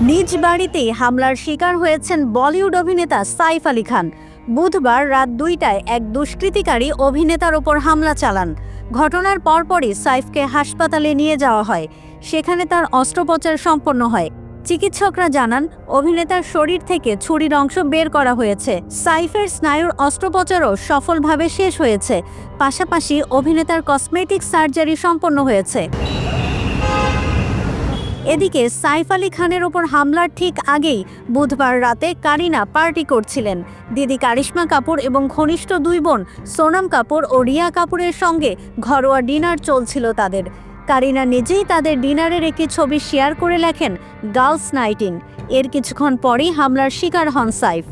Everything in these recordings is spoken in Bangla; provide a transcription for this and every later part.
নিজ বাড়িতেই হামলার শিকার হয়েছেন বলিউড অভিনেতা সাইফ আলী খান। বুধবার রাত 2টায় এক দুষ্কৃতিকারী অভিনেতার ওপর হামলা চালান। ঘটনার পরপরই সাইফকে হাসপাতালে নিয়ে যাওয়া হয়। সেখানে তার অস্ত্রোপচার সম্পন্ন হয়। চিকিৎসকরা জানান, অভিনেতার শরীর থেকে ছুরির অংশ বের করা হয়েছে। সাইফের স্নায়ুর অস্ত্রোপচারও সফলভাবে শেষ হয়েছে। পাশাপাশি অভিনেতার কসমেটিক সার্জারি সম্পন্ন হয়েছে। এদিকে সাইফ আলী খানের ওপর হামলার ঠিক আগেই বুধবার রাতে কারিনা পার্টি করছিলেন। দিদি কারিশমা কাপুর এবং ঘনিষ্ঠ দুই বোন সোনাম কাপুর ও রিয়া কাপুরের সঙ্গে ঘরোয়া ডিনার চলছিল তাদের। কারিনা নিজেই তাদের ডিনারের একটি ছবি শেয়ার করে লেখেন, গার্লস নাইট ইন। এর কিছুক্ষণ পরেই হামলার শিকার হন সাইফ।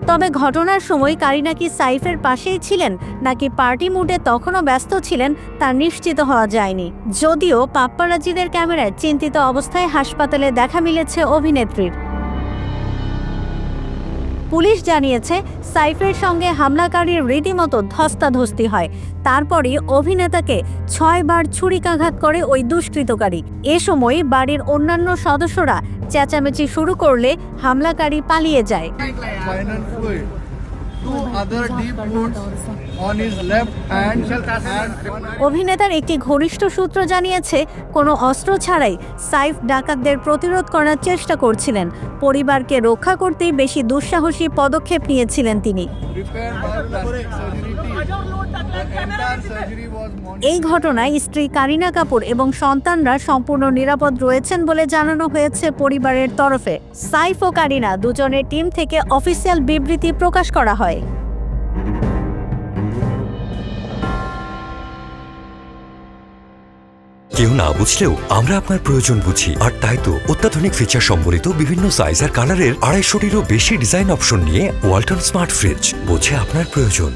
তবে ঘটনার সময় কারিনা কি সাইফের পাশেই ছিলেন নাকি পার্টি মুডে তখনও ব্যস্ত ছিলেন তা নিশ্চিত হওয়া যায়নি। যদিও পাপ্পারাজিদের ক্যামেরায় চিন্তিত অবস্থায় হাসপাতালে দেখা মিলেছে অভিনেত্রীর। পুলিশ জানিয়েছে, সাইফের সঙ্গে হামলাকারীর রীতিমতো ধস্তাধস্তি হয়। তারপরই অভিনেতাকে 6 বার ছুরিকাঘাত করে ওই দুষ্কৃতকারী। এ সময় বাড়ির অন্যান্য সদস্যরা চেঁচামেচি শুরু করলে হামলাকারী পালিয়ে যায়। অভিনেতার একটি ঘনিষ্ঠ সূত্র জানিয়েছে, কোনো অস্ত্র ছাড়াই সাইফ ডাকাতদের প্রতিরোধ করার চেষ্টা করছিলেন। পরিবারকে রক্ষা করতেই বেশি দুঃসাহসী পদক্ষেপ নিয়েছিলেন তিনি। এই ঘটনায় স্ত্রী কারিনা কাপুর এবং সন্তানরা সম্পূর্ণ নিরাপদ রয়েছেন বলে জানানো হয়েছে পরিবারের তরফে। সাইফ ও কারিনা দুজনের টিম থেকে অফিসিয়াল বিবৃতি প্রকাশ করা হয়। কেউ না বুঝলেও আমরা আপনার প্রয়োজন বুঝি, আর তাই তো অত্যাধুনিক ফিচার সম্বলিত বিভিন্ন সাইজ আর কালারের 250টিরও বেশি ডিজাইন অপশন নিয়ে ওয়ালটন স্মার্ট ফ্রিজ বোঝে আপনার প্রয়োজন।